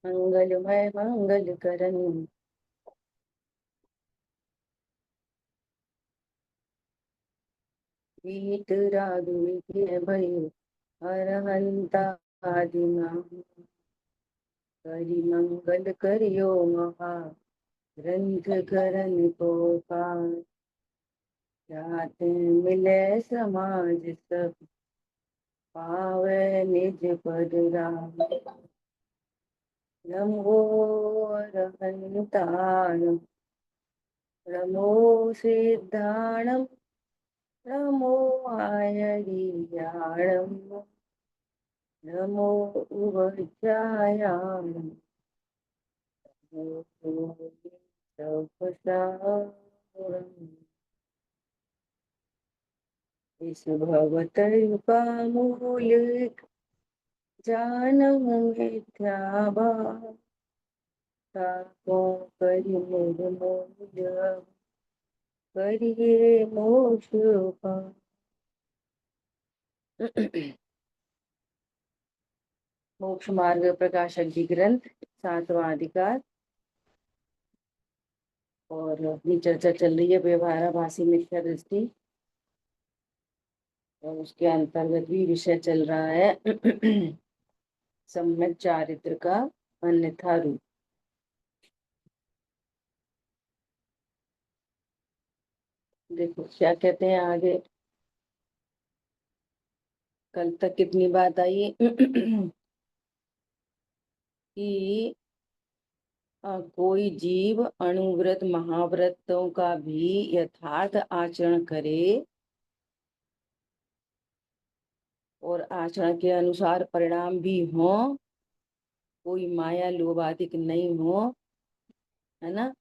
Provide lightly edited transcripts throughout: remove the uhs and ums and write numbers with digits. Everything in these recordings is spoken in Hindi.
मंगलमय मंगल करण वीत राघव भय अरहंता आदिनाम करि मंगल करियो महा ग्रंथ करन को पार जाते मिले समाज सब पावे निज पद राम नमो अरहंताण नमो सिद्धाणम नमो आयर्याणम नमो उवज्रायाम नमो सवसावरम इस भवतयुका मूल जानम मिथ्याभा ताको करि निर्मूल करिए मोक्ष उपाय। मोक्ष मार्ग प्रकाशक जी ग्रंथ 7वां अधिकार और अपनी चर्चा चल रही है व्यवहाराभासी मिथ्या दृष्टि और उसके अंतर्गत भी विषय चल रहा है सम्यक चारित्र का अन्यथा रूप। देखो क्या कहते हैं आगे। कल तक कितनी बात आई कि कोई जीव अणुव्रत महाव्रतों का भी यथार्थ आचरण करे और आचरण के अनुसार परिणाम भी हो, कोई माया लोभ आदि नहीं हो, है ना।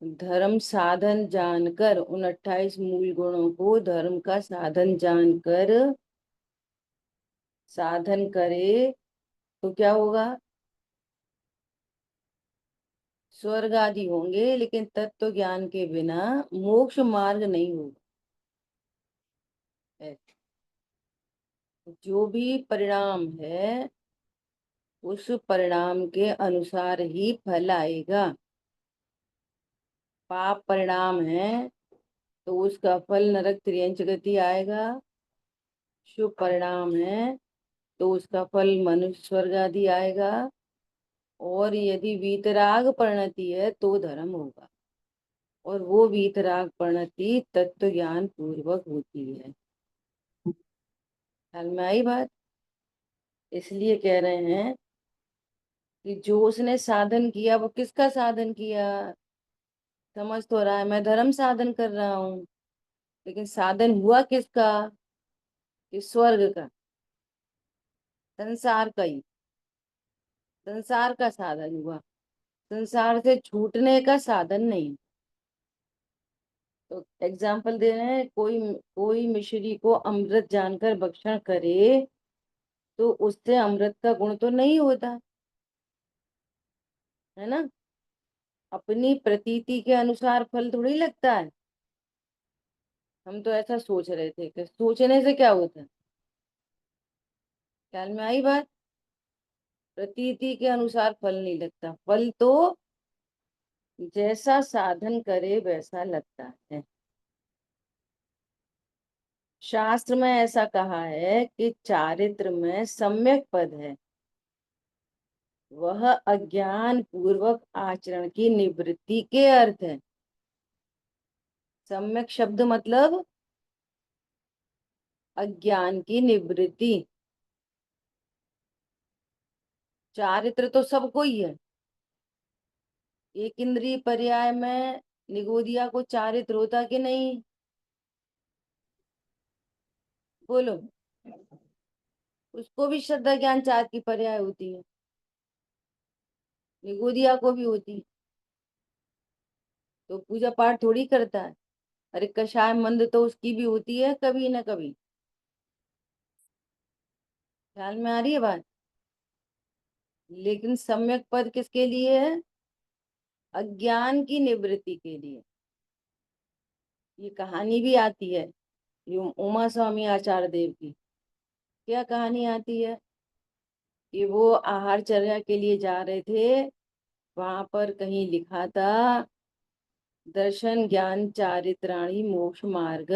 धर्म साधन जानकर उन 28 मूल गुणों को धर्म का साधन जानकर साधन करे तो क्या होगा। स्वर्ग आदि होंगे लेकिन तत्व ज्ञान के बिना मोक्ष मार्ग नहीं होगा। जो भी परिणाम है उस परिणाम के अनुसार ही फल आएगा। पाप परिणाम है तो उसका फल नरक त्रियंच गति आएगा। शुभ परिणाम है तो उसका फल मनुष्य स्वर्ग आदि आएगा। और यदि वीतराग परिणति है तो धर्म होगा और वो वीतराग परिणति तत्व ज्ञान पूर्वक होती है। ख्याल में आई बात। इसलिए कह रहे हैं कि जो उसने साधन किया वो किसका साधन किया। समझ तो रहा है मैं धर्म साधन कर रहा हूँ लेकिन साधन हुआ किसका कि स्वर्ग का, संसार का ही, संसार का साधन हुआ। संसार से छूटने का साधन नहीं। तो एग्जाम्पल दे रहे हैं, कोई कोई मिश्री को अमृत जानकर भक्षण करे तो उससे अमृत का गुण तो नहीं होता, है ना। अपनी प्रतीति के अनुसार फल थोड़ी लगता है। हम तो ऐसा सोच रहे थे कि सोचने से क्या होता है। ख्याल में आई बात। प्रतीति के अनुसार फल नहीं लगता, फल तो जैसा साधन करे वैसा लगता है। शास्त्र में ऐसा कहा है कि चारित्र में सम्यक पद है, वह अज्ञान पूर्वक आचरण की निवृत्ति के अर्थ है। सम्यक शब्द मतलब अज्ञान की निवृत्ति। चारित्र तो सबको ही है। एक इंद्रिय पर्याय में निगोदिया को चारित्र होता कि नहीं, बोलो। उसको भी श्रद्धा ज्ञान चार की पर्याय होती है, निगोदिया को भी होती है। तो पूजा पाठ थोड़ी करता है। अरे कषाय मंद तो उसकी भी होती है कभी ना कभी। ख्याल में आ रही है बात। लेकिन सम्यक पद किसके लिए है, अज्ञान की निवृत्ति के लिए। ये कहानी भी आती है, ये उमा स्वामी आचार्य देव की। क्या कहानी आती है कि वो आहारचर्या के लिए जा रहे थे। वहां पर कहीं लिखा था, दर्शन ज्ञान चारित्राणि मोक्ष मार्ग।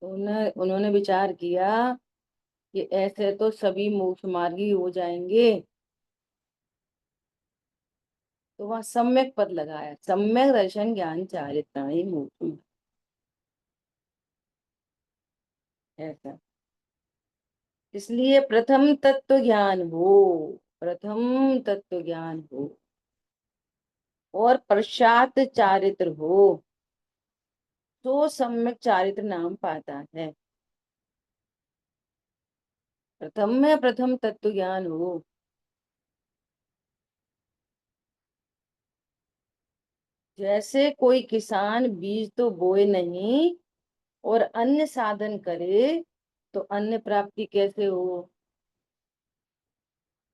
उन्होंने विचार किया कि ऐसे तो सभी मोक्ष मार्गी हो जाएंगे। तो वहां सम्यक पद लगाया, सम्यक दर्शन ज्ञान चारित्राणि मोक्ष मार्ग, ऐसा। इसलिए प्रथम तत्व ज्ञान हो, प्रथम तत्व ज्ञान हो और पश्चात चारित्र हो, तो सम्यक चारित्र नाम पाता है। प्रथम में प्रथम तत्व ज्ञान हो। जैसे कोई किसान बीज तो बोए नहीं और अन्न साधन करे, तो अन्न प्राप्ति कैसे हो।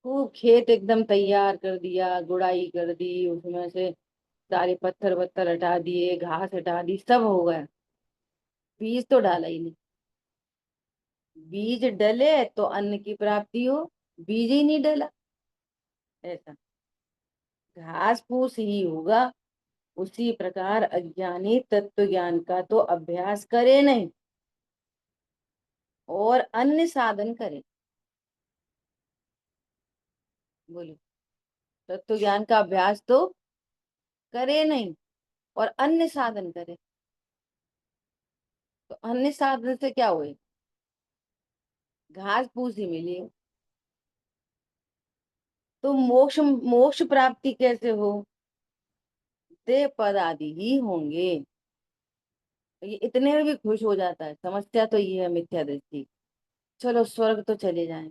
खूब खेत एकदम तैयार कर दिया, गुड़ाई कर दी, उसमें से सारे पत्थर वत्थर हटा दिए, घास हटा दी, सब हो गया, बीज तो डाला ही नहीं। बीज डले तो अन्न की प्राप्ति हो, बीज ही नहीं डला, ऐसा। घास फूस ही होगा। उसी प्रकार अज्ञानी तत्व ज्ञान का तो अभ्यास करे नहीं और अन्य साधन करे। बोलो, तत्व ज्ञान का अभ्यास तो करे नहीं और अन्य साधन करे, तो अन्य साधन से क्या हुए, घास फूस ही मिली। तो मोक्ष मोक्ष प्राप्ति कैसे हो, देह पद आदि ही होंगे। तो ये इतने में भी खुश हो जाता है। समस्या तो ये है मिथ्या दृष्टि। चलो स्वर्ग तो चले जाएं,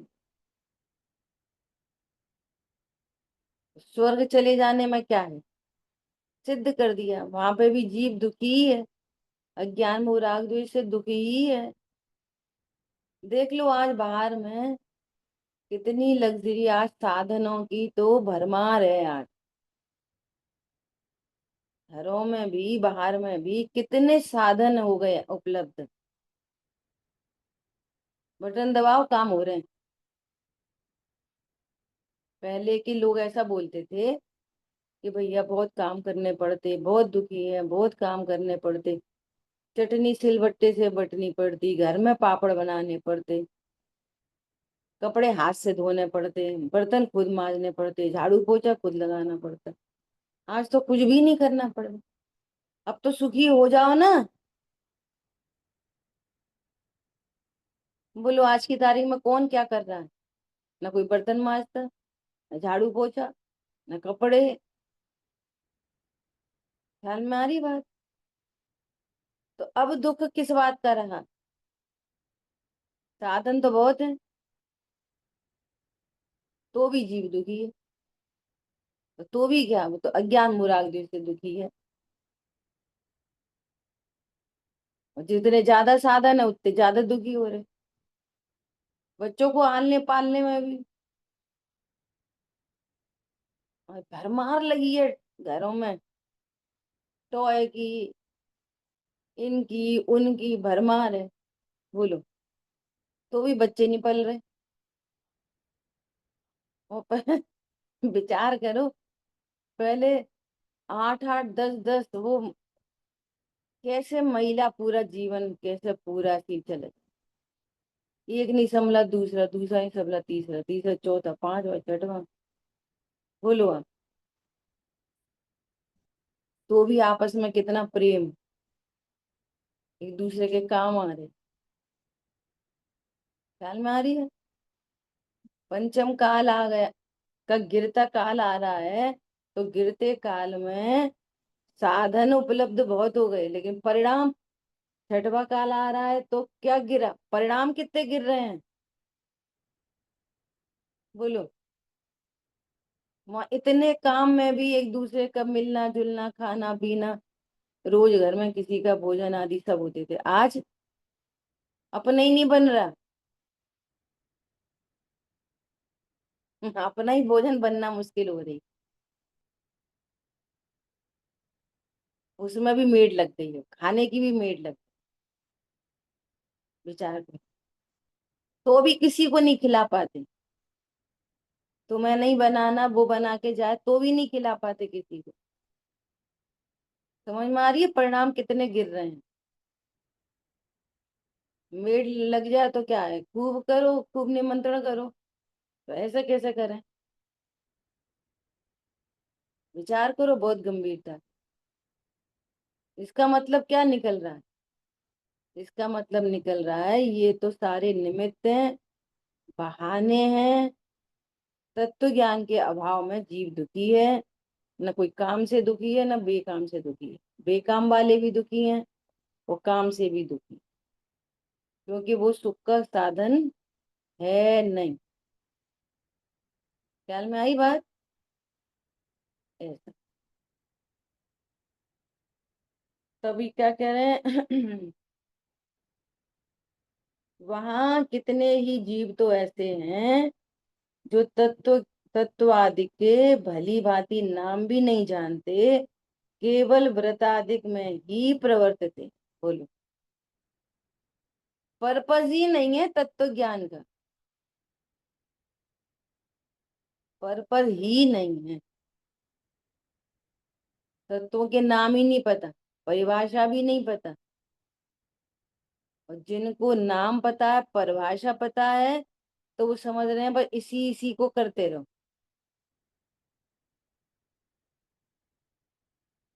स्वर्ग चले जाने में क्या है, सिद्ध कर दिया, वहां पे भी जीव दुखी ही है, अज्ञान मोह राग द्वेष से दुखी ही है। देख लो आज बाहर में कितनी लग्जरी, आज साधनों की तो भरमार है। आज घरों में भी बाहर में भी कितने साधन हो गए उपलब्ध, बटन दबाओ काम हो रहे हैं। पहले के लोग ऐसा बोलते थे कि भैया बहुत काम करने पड़ते, बहुत दुखी है, बहुत काम करने पड़ते, चटनी सिलबट्टे से बटनी पड़ती, घर में पापड़ बनाने पड़ते, कपड़े हाथ से धोने पड़ते, बर्तन खुद मांजने पड़ते, झाड़ू पोछा खुद लगाना पड़ता। आज तो कुछ भी नहीं करना पड़ता। अब तो सुखी हो जाओ ना। बोलो आज की तारीख में कौन क्या कर रहा है, ना कोई बर्तन मांजता, ना झाड़ू पोछा, ना कपड़े। ख्याल में आ रही बात। तो अब दुख किस बात का रहा, साधन तो बहुत है, तो भी जीव दुखी है। तो भी क्या, वो तो अज्ञान मुराग से दुखी है। और जितने ज्यादा साधन है उतने ज्यादा दुखी हो रहे। बच्चों को आलने पालने में भी भरमार लगी है, घरों में टॉय की, इनकी उनकी भरमार है। बोलो, तो भी बच्चे नहीं पल रहे। और विचार करो, पहले 8 8 10 10 वो कैसे महिला पूरा जीवन कैसे पूरा सी चले, एक नहीं संभला दूसरा, दूसरा नहीं संभला तीसरा, तीसरा चौथा पांचवा छठवां। बोलो आप, तो भी आपस में कितना प्रेम, एक दूसरे के काम आ रहे। ख्याल में आ रही है। पंचम काल आ गया, का गिरता काल आ रहा है। तो गिरते काल में साधन उपलब्ध बहुत हो गए, लेकिन परिणाम, छठवा काल आ रहा है तो क्या गिरा, परिणाम कितने गिर रहे हैं। बोलो, वहां इतने काम में भी एक दूसरे का मिलना जुलना, खाना पीना, रोज घर में किसी का भोजन आदि सब होते थे। आज अपने ही नहीं बन रहा। अपना ही भोजन बनना मुश्किल हो रही, उसमें भी मेड लग गई है, खाने की भी मेड लग। विचार करो। तो भी किसी को नहीं खिला पाते। तुम्हें नहीं बनाना, वो बना के जाए तो भी नहीं खिला पाते किसी को। समझ में आ रही है परिणाम कितने गिर रहे हैं। मेड लग जाए तो क्या है, खूब करो, खूब निमंत्रण करो। तो ऐसा कैसे करें? विचार करो बहुत गंभीरता। इसका मतलब क्या निकल रहा है? इसका मतलब निकल रहा है ये तो सारे निमित्त हैं, बहाने हैं। तत्व ज्ञान के अभाव में जीव दुखी है। न कोई काम से दुखी है, न बेकाम से दुखी है। बेकाम वाले भी दुखी हैं, वो काम से भी दुखी, क्योंकि वो सुख का साधन है नहीं। ख्याल में आई बात? ऐसा। तभी क्या कह रहे हैं वहां कितने ही जीव तो ऐसे हैं जो तत्व आदि के भली भांति नाम भी नहीं जानते, केवल व्रताधिक में ही प्रवर्तित थे। बोलो, पर्पस ही नहीं है तत्व ज्ञान का। पर्पस ही नहीं है। तत्वों के नाम ही नहीं पता, परिभाषा भी नहीं पता। और जिनको नाम पता है, परिभाषा पता है, तो वो समझ रहे हैं बस इसी इसी को करते रहो।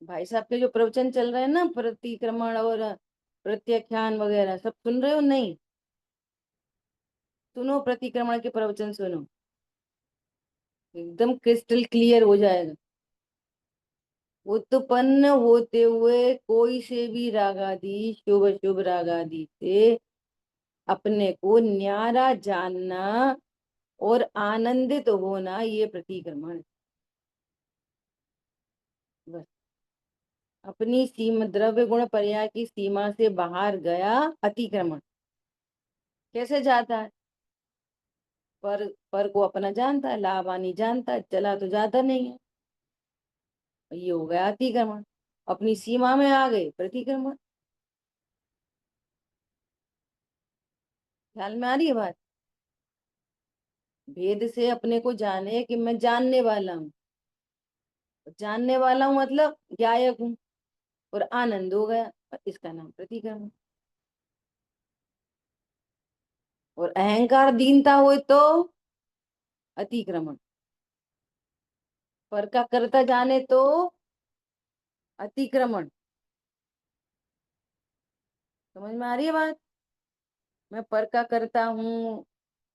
भाई साहब के जो प्रवचन चल रहे हैं ना, प्रतिक्रमण और प्रत्याख्यान वगैरह, सब सुन रहे हो? नहीं सुनो, प्रतिक्रमण के प्रवचन सुनो, एकदम क्रिस्टल क्लियर हो जाएगा। उत्पन्न होते हुए कोई से भी रागादि, शुभ शुभ रागादि से अपने को न्यारा जानना और आनंदित होना, ये प्रतिक्रमण है। बस। अपनी सीमा, द्रव्य गुण पर्याय की सीमा से बाहर गया अतिक्रमण। कैसे जाता है? पर को अपना जानता है, लाभ हानि जानता है, चला तो जाता नहीं है। ये हो गया अतिक्रमण। अपनी सीमा में आ गए, प्रतिक्रमण। ख्याल में आ रही है बात? भेद से अपने को जाने कि मैं जानने वाला हूँ। जानने वाला हूँ मतलब ज्ञायक हूँ, और आनंद हो गया, और इसका नाम प्रतिक्रमण। और अहंकार दीनता हो तो अतिक्रमण। पर का कर्ता जाने तो अतिक्रमण। समझ में आ रही है बात? मैं पर का करता हूँ,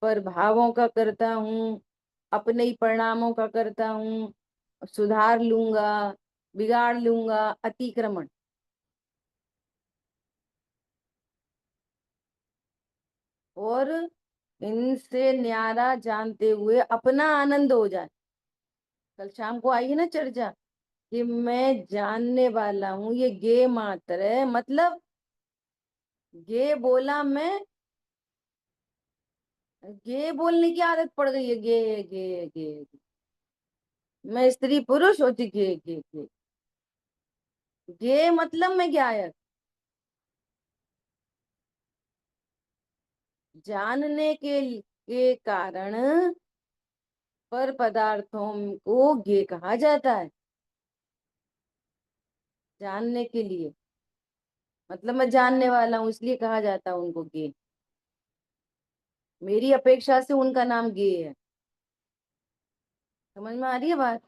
पर भावों का करता हूँ, अपने ही परिणामों का करता हूँ, सुधार लूंगा, बिगाड़ लूंगा, अतिक्रमण। और इनसे न्यारा जानते हुए अपना आनंद हो जाए। कल शाम को आइए ना चर्चा, कि मैं जानने वाला हूँ, ये गे मात्र है, मतलब गे बोला मैं, गे बोलने की आदत पड़ गई है, गे गे गे। मैं स्त्री पुरुष होती, गे गे गे। गे मतलब मैं गायक। जानने के कारण पर पदार्थों को गे कहा जाता है। जानने के लिए मतलब मैं जानने वाला हूँ, इसलिए कहा जाता है उनको गे। मेरी अपेक्षा से उनका नाम गे है। समझ में आ रही है बात?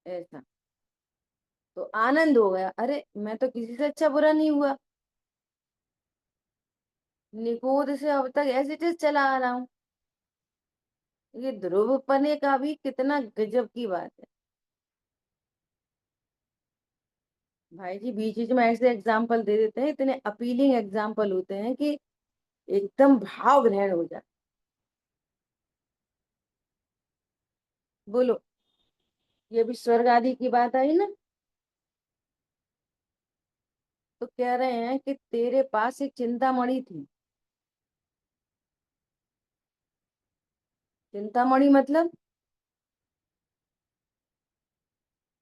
ऐसा। तो आनंद हो गया, अरे मैं तो किसी से अच्छा बुरा नहीं हुआ, निकोद से अब तक ऐसे टेस्ट चला आ रहा हूँ। ये ध्रुव पने का भी कितना गजब की बात है। भाई जी बीच बीच में ऐसे एग्जाम्पल दे देते हैं, इतने अपीलिंग एग्जाम्पल होते हैं कि एकदम भाव ग्रहण हो जाए। बोलो, ये भी स्वर्ग आदि की बात आई ना। तो कह रहे हैं कि तेरे पास एक चिंतामणि थी। चिंतामणि मतलब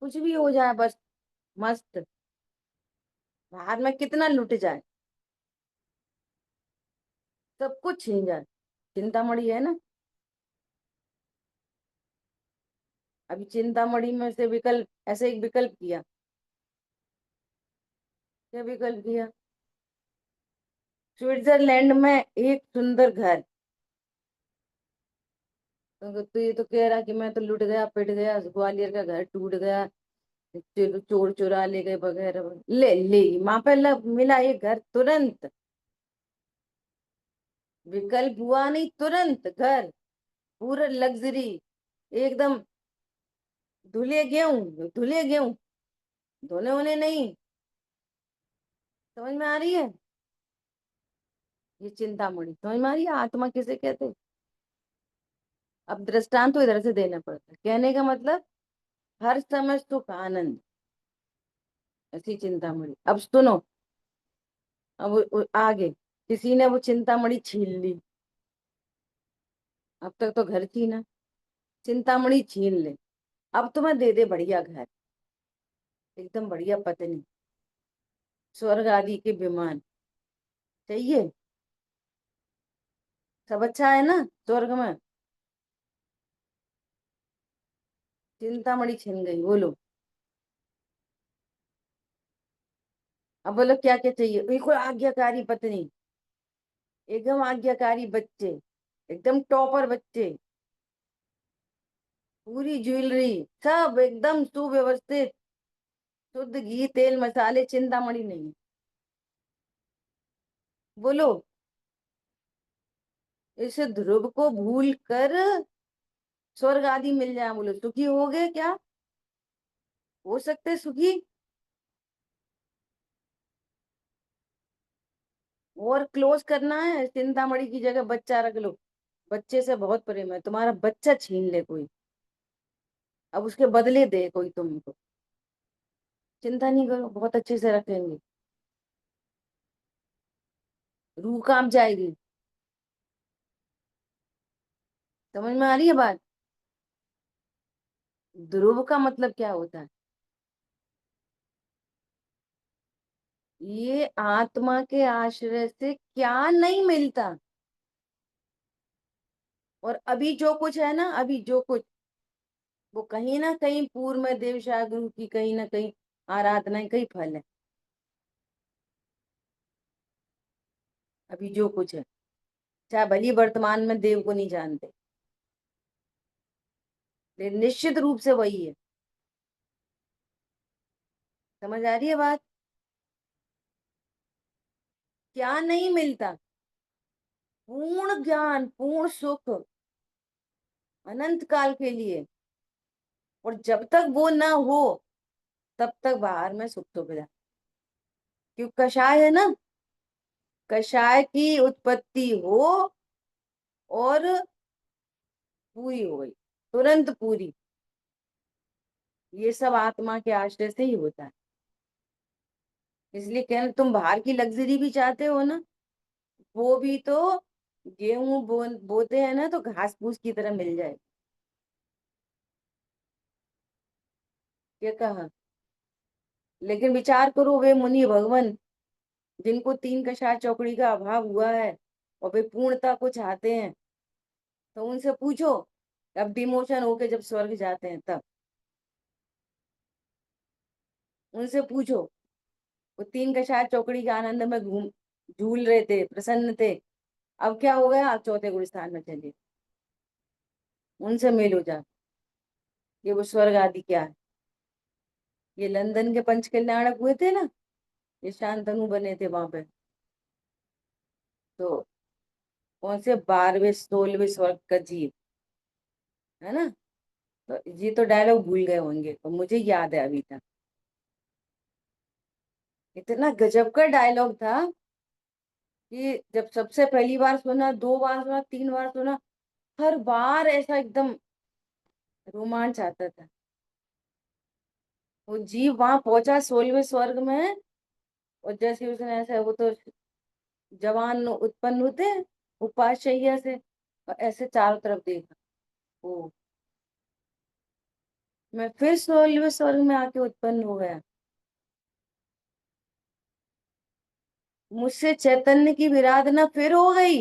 कुछ भी हो जाए, बस मस्त, बाहर में कितना लुट जाए, सब कुछ छीन जाए, चिंतामणि है ना। अभी चिंतामणि में से विकल्प, ऐसे एक विकल्प किया। क्या विकल्प किया? स्विट्जरलैंड में एक सुंदर घर। तो ये तो कह रहा कि मैं तो लुट गया, पिट गया, ग्वालियर का घर टूट गया, चोर चुरा ले गए वगैरह ले ले, वहां पे मिला ये घर तुरंत। विकल्प हुआ नहीं, तुरंत घर, पूरा लग्जरी, एकदम धुले गेहूं, धुले गेहूं, धोने होने नहीं। समझ में आ रही है? ये चिंतामणि समझ में आ रही है, आत्मा किसे कहते हैं? अब दृष्टांत तो इधर से देना पड़ता है, कहने का मतलब हर समय सुख आनंद, ऐसी चिंतामणि। अब सुनो, अब आगे किसी ने वो चिंतामणि छीन ली। अब तक तो घर थी ना, चिंतामणि छीन ले। अब तुम्हें दे दे बढ़िया घर, एकदम बढ़िया पत्नी, स्वर्ग आदि के विमान चाहिए, सब अच्छा है ना स्वर्ग में। चिंतामणि छिन गई, बोलो। अब बोलो क्या क्या चाहिए? बिल्कुल आज्ञाकारी पत्नी, एकदम आज्ञाकारी बच्चे, एकदम टॉपर बच्चे, पूरी ज्वेलरी, सब एकदम सुव्यवस्थित, शुद्ध घी तेल मसाले, चिंतामणि नहीं। बोलो। इस ध्रुव को भूल कर स्वर्ग आदि मिल जाए, बोलो सुखी हो गए क्या? हो सकते सुखी? और क्लोज करना है, चिंतामणि की जगह बच्चा रख लो, बच्चे से बहुत प्रेम है, तुम्हारा बच्चा छीन ले कोई, अब उसके बदले दे कोई तुमको। चिंता नहीं करो, बहुत अच्छे से रखेंगे, रूह कांप जाएगी। समझ में आ रही है बात? ध्रुव का मतलब क्या होता है? ये आत्मा के आश्रय से क्या नहीं मिलता। और अभी जो कुछ है ना, अभी जो कुछ, वो कहीं ना कहीं पूर्व में देवशा गुरु की कहीं ना कहीं आराधना का ही फल है। अभी जो कुछ है, चाहे भली वर्तमान में देव को नहीं जानते, लेकिन निश्चित रूप से वही है। समझ आ रही है बात? क्या नहीं मिलता? पूर्ण ज्ञान, पूर्ण सुख, अनंत काल के लिए। और जब तक वो ना हो, तब तक बाहर में सुख सुविधा। क्यों? कषाय है ना, कषाय की उत्पत्ति हो और पूरी हो गई, तुरंत पूरी। ये सब आत्मा के आश्रय से ही होता है। इसलिए कह तुम बाहर की लग्जरी भी चाहते हो ना, वो भी तो गेहूं बोते हैं ना, तो घास फूस की तरह मिल जाए। क्या कहा? लेकिन विचार करो, वे मुनि भगवान जिनको तीन कषाय चौकड़ी का अभाव हुआ है और वे पूर्णता को चाहते हैं, तो उनसे पूछो, अब डिमोशन होके जब स्वर्ग जाते हैं तब उनसे पूछो, वो तीन कषाय चौकड़ी के आनंद में घूम झूल रहे थे, प्रसन्न थे, अब क्या हो गया? आप चौथे गुण स्थान में चले, उनसे मिलो जा, ये वो स्वर्ग आदि क्या है। ये लंदन के पंच कल्याणक हुए थे ना, ये शांतनु बने थे वहां पे, तो कौन से 12वें 16वें स्वर्ग का जीव है ना। तो ये तो डायलॉग भूल गए होंगे, तो मुझे याद है अभी तक। इतना गजब का डायलॉग था कि जब सबसे पहली बार सुना, 2 बार सुना, 3 बार सुना, हर बार ऐसा एकदम रोमांच आता था। वो जीव वहां पहुंचा 16वें स्वर्ग में, और जैसे उसने ऐसा, वो तो जवान उत्पन्न होते हैं उपाश्चर्य से, और ऐसे चारों तरफ देखा, ओ, मैं फिर 16वें स्वर्ग में आके उत्पन्न हो गया। मुझसे चैतन्य की विराधना फिर हो गई।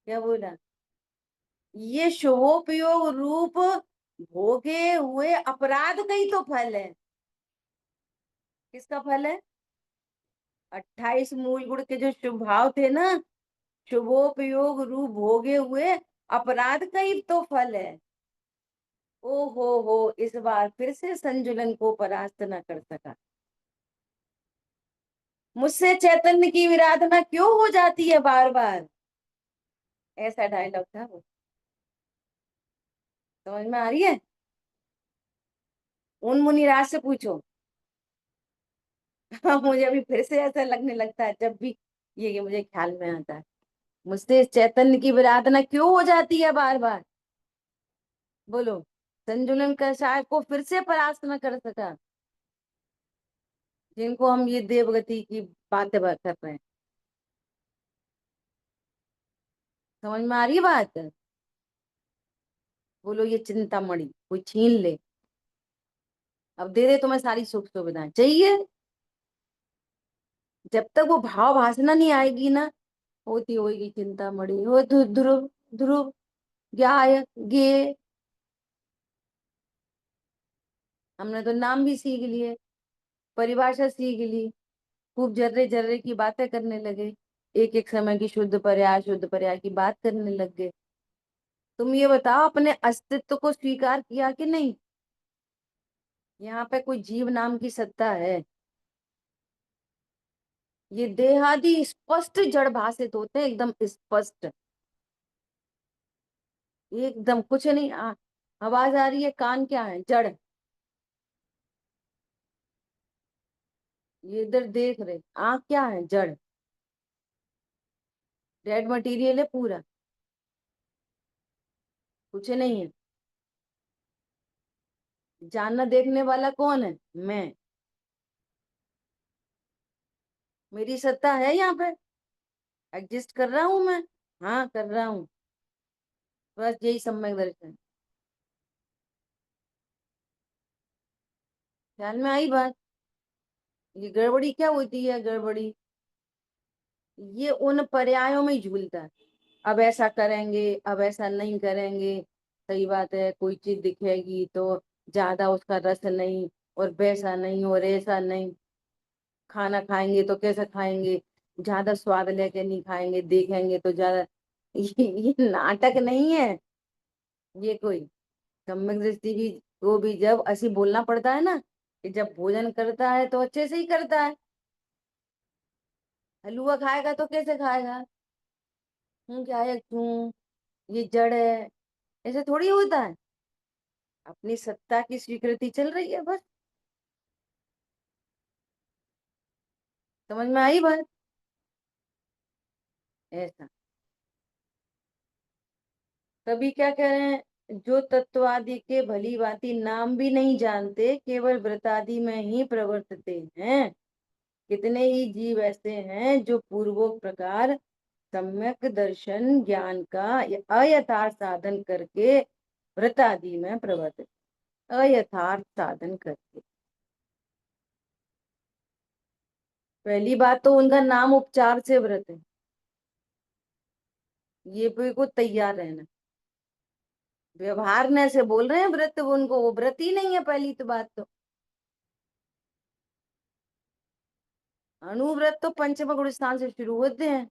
क्या बोला? ये शुभोपयोग रूप भोगे हुए अपराध का ही तो फल है। किसका फल है? 28 मूल गुण के जो शुभ भाव थे ना, शुभोपयोग रूप भोगे हुए अपराध का ही तो फल है। ओ हो, इस बार फिर से संजुलन को परास्त न कर सका। मुझसे चैतन्य की विराधना क्यों हो जाती है बार बार? ऐसा डायलॉग था वो। समझ में आ रही है? उन मुनिराज से पूछो। हाँ, मुझे अभी फिर से ऐसा लगने लगता है जब भी ये मुझे ख्याल में आता है। मुझसे चैतन्य की विराधना क्यों हो जाती है बार बार? बोलो। संजुलन का सार को फिर से परास्त न कर सका, जिनको हम ये देवगति की बातें कर रहे हैं। समझ में आ रही है बात? बोलो, ये चिंतामणि कोई छीन ले, अब दे दे तुम्हें सारी सुख सुविधाएं चाहिए। जब तक वो भाव भासना नहीं आएगी ना, होती होगी चिंतामणि, हो ध्रुव, ध्रुव, गायक गे। हमने तो नाम भी सीख लिए, परिभाषा सीख ली, खूब जर्रे जर्रे की बातें करने लगे, एक एक समय की शुद्ध पर्याय की बात करने लग गए। तुम ये बताओ, अपने अस्तित्व को स्वीकार किया कि नहीं? यहाँ पे कोई जीव नाम की सत्ता है? ये देहादि स्पष्ट जड़ भाषित होते हैं, एकदम स्पष्ट, एकदम कुछ नहीं। आवाज आ रही है, कान क्या है? जड़। ये इधर देख रहे, आंख क्या है? जड़। डेड मटेरियल है पूरा, कुछ नहीं है। जानना देखने वाला कौन है? मैं। मेरी सत्ता है यहाँ पे, एग्जिस्ट कर रहा हूं मैं। हाँ, कर रहा हूँ। बस यही सम्यक दर्शन। ख्याल में आई बात? ये गड़बड़ी क्या होती है? गड़बड़ी ये उन पर्यायों में ही झूलता है। अब ऐसा करेंगे, अब ऐसा नहीं करेंगे। सही बात है, कोई चीज दिखेगी तो ज्यादा उसका रस नहीं, और वैसा नहीं और ऐसा नहीं। खाना खाएंगे तो कैसा खाएंगे? ज्यादा स्वाद लेके नहीं खाएंगे, देखेंगे तो ज्यादा। ये नाटक नहीं है ये कोई। सम्यक दृष्टि भी, वो भी जब ऐसे बोलना पड़ता है ना, कि जब भोजन करता है तो अच्छे से ही करता है। हलवा खाएगा तो कैसे खाएगा? क्या है क्यों, ये जड़ है, ऐसे थोड़ी होता है। अपनी सत्ता की स्वीकृति चल रही है बस। समझ में आई बात? ऐसा। कभी क्या कह रहे हैं, जो तत्वादि के भली भांति नाम भी नहीं जानते, केवल व्रतादि में ही प्रवर्तते हैं। कितने ही जीव ऐसे हैं जो पूर्वोक्त प्रकार सम्यक दर्शन ज्ञान का अयथार्थ साधन करके व्रतादि में प्रवर्तित, अयथार्थ साधन करके। पहली बात तो उनका नाम उपचार से व्रत है, ये बिल्कुल तैयार रहना। व्यवहार ने से बोल रहे हैं व्रत, वो उनको वो व्रत ही नहीं है पहली तो बात तो। अनुव्रत तो पंचम गुण स्थान से शुरू होते हैं।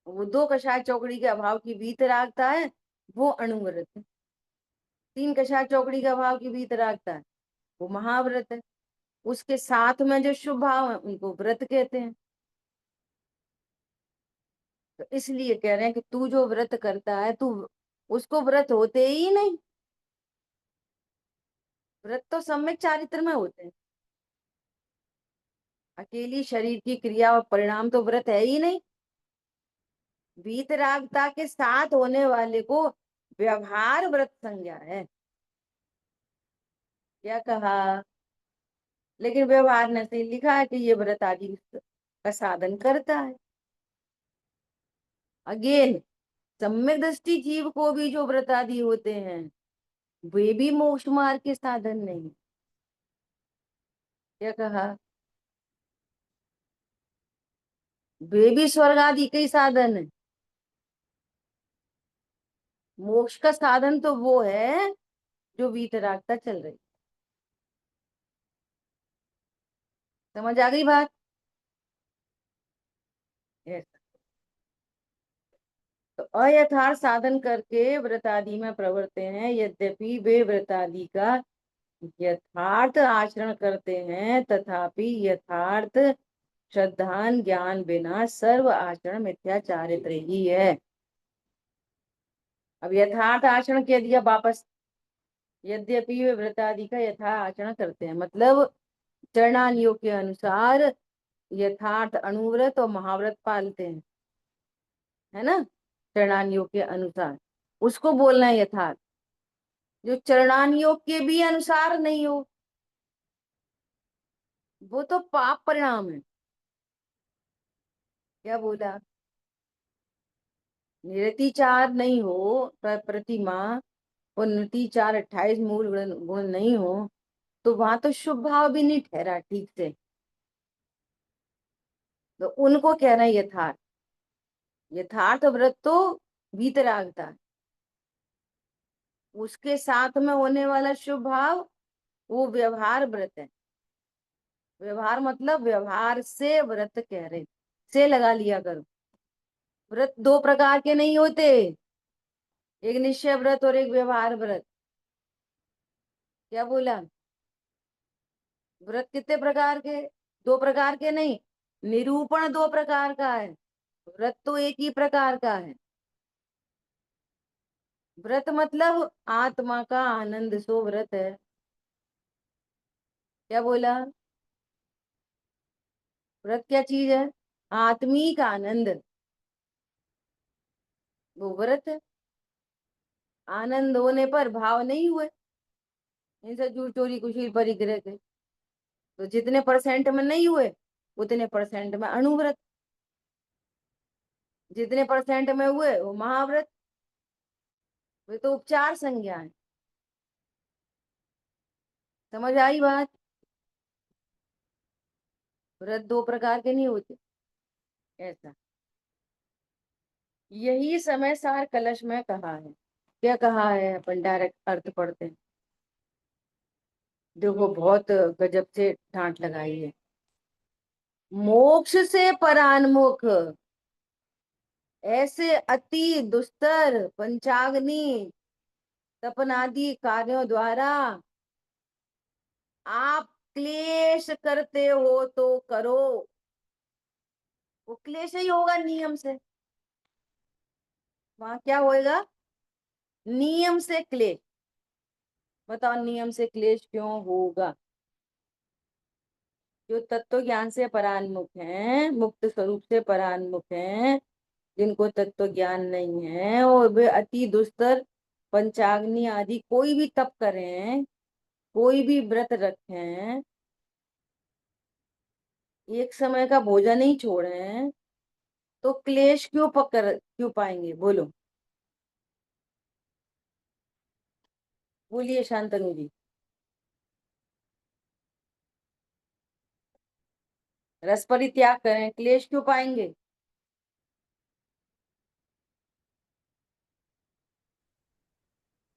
वो दो कषाय चौकड़ी के अभाव की भीत रागता है, वो अणुव्रत है। तीन कषाय चौकड़ी के अभाव की भीत रागता है, वो महाव्रत है। उसके साथ में जो शुभ भाव है उनको व्रत कहते हैं। तो इसलिए कह रहे हैं कि तू जो व्रत करता है, तू उसको व्रत होते ही नहीं। व्रत तो सम्यक चारित्र में होते हैं। अकेली शरीर की क्रिया और परिणाम तो व्रत है ही नहीं। वीतरागता के साथ होने वाले को व्यवहार व्रत संज्ञा है। क्या कहा? लेकिन व्यवहार ने से लिखा है कि ये व्रत आदि का साधन करता है। अगेन, सम्यक दृष्टि जीव को भी जो व्रत आदि होते हैं, वे भी मोक्ष मार्ग के साधन नहीं। क्या कहा? वे भी स्वर्ग आदि के ही साधन है। मोक्ष का साधन तो वो है जो वीतरागता चल रही। समझ आ गई बात? Yes. तो अयथार्थ साधन करके व्रत आदि में प्रवृत्त हैं, यद्यपि वे व्रत आदि का यथार्थ आचरण करते हैं, तथापि यथार्थ श्रद्धान ज्ञान बिना सर्व आचरण मिथ्याचारित्र ही है। अब यथार्थ आचरण कह दिया वापस, यद्यपि वे व्रत आदि का यथार्थ आचरण करते हैं, मतलब चरणानियोग के अनुसार यथार्थ अणुव्रत और महाव्रत पालते हैं, है ना, चरणानियोग के अनुसार, उसको बोलना है यथार्थ। जो चरणानियोग के भी अनुसार नहीं हो, वो तो पाप परिणाम है। क्या बोला? निरतिचार नहीं हो, प्रतिमा और निरतिचार 28 मूल गुण नहीं हो, तो वहां तो शुभ भाव भी नहीं ठहरा ठीक से। तो उनको कहना है यथार्थ। यथार्थ व्रत तो वीतरागता है, उसके साथ में होने वाला शुभ भाव वो व्यवहार व्रत है। व्यवहार मतलब व्यवहार से व्रत कह रहे, से लगा लिया करो। व्रत दो प्रकार के नहीं होते, एक निश्चय व्रत और एक व्यवहार व्रत। क्या बोला? व्रत कितने प्रकार के? दो प्रकार के नहीं, निरूपण दो प्रकार का है, व्रत तो एक ही प्रकार का है। व्रत मतलब आत्मा का आनंद, सो व्रत है। क्या बोला? व्रत क्या चीज है? आत्मिक आनंद, वो व्रत है। आनंद होने पर भाव नहीं हुए, इनसे चूर चोरी कुशील परिग्रह के, तो जितने परसेंट में नहीं हुए उतने परसेंट में अणुव्रत, जितने परसेंट में हुए वो महाव्रत। वे तो उपचार संज्ञा है। समझ आई बात? व्रत दो प्रकार के नहीं होते ऐसा। यही समय सार कलश में कहा है। क्या कहा है? अपन डायरेक्ट अर्थ पढ़ते हैं, देखो बहुत गजब से डांट लगाई है। मोक्ष से परान्मुख ऐसे अति दुस्तर पंचाग्नि तपनादि कार्यों द्वारा आप क्लेश करते हो तो करो। वो क्लेश ही होगा नियम से, वहां क्या होएगा? नियम से क्लेश। बताओ नियम से क्लेश क्यों होगा? जो तत्व ज्ञान से परान्मुख हैं, मुक्त स्वरूप से परान्मुख हैं, जिनको तत्व ज्ञान नहीं है, और वे अति दुस्तर पंचाग्नि आदि कोई भी तप करें, कोई भी व्रत रखें, एक समय का भोजन नहीं छोड़ें, तो क्लेश क्यों पाएंगे? बोलो, बोलिए शांतनु जी। रस परित्याग करें, क्लेश क्यों पाएंगे?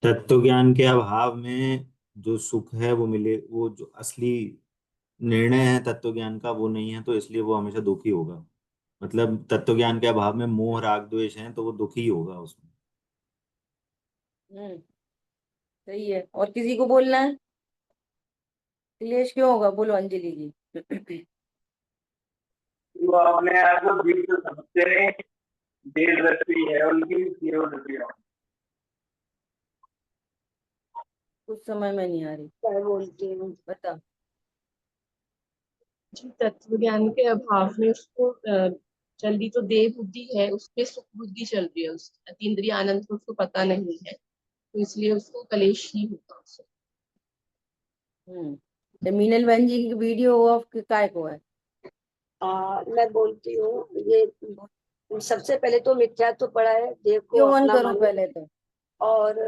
तत्व ज्ञान के अभाव में जो सुख है वो मिले, वो जो असली निर्णय है तत्व ज्ञान का वो नहीं है, तो इसलिए वो हमेशा दुखी होगा। मतलब तत्व ज्ञान के अभाव में मोह राग द्वेष है तो वो दुखी होगा उसमें। हम्म, सही है। और किसी को बोलना है क्लेश क्यों होगा? बोलो अंजलि जी। वो अपने आप को जीव तो समझते हैं, देव दृष्टि है उनकी, जीव दृष्टि है। कुछ समय में नहीं आ रही, क्या बोलती हूँ? बताओ। जी, तत्व ज्ञान के अभाव में उसको जल्दी तो देह बुद्धि है, उसपे सुख बुद्धि चल रही है, उस अतीन्द्रिय आनंद को उसको पता नहीं है, तो इसलिए उसको कलेश ही होता उससे। तो मीनल बहन जी की वीडियो ऑफ काय को है? मैं बोलती हूँ, ये सबसे पहले तो मिथ्या तो पड़ा है, देह को क्यों ऑन अपना करूं मन। पहले तो? और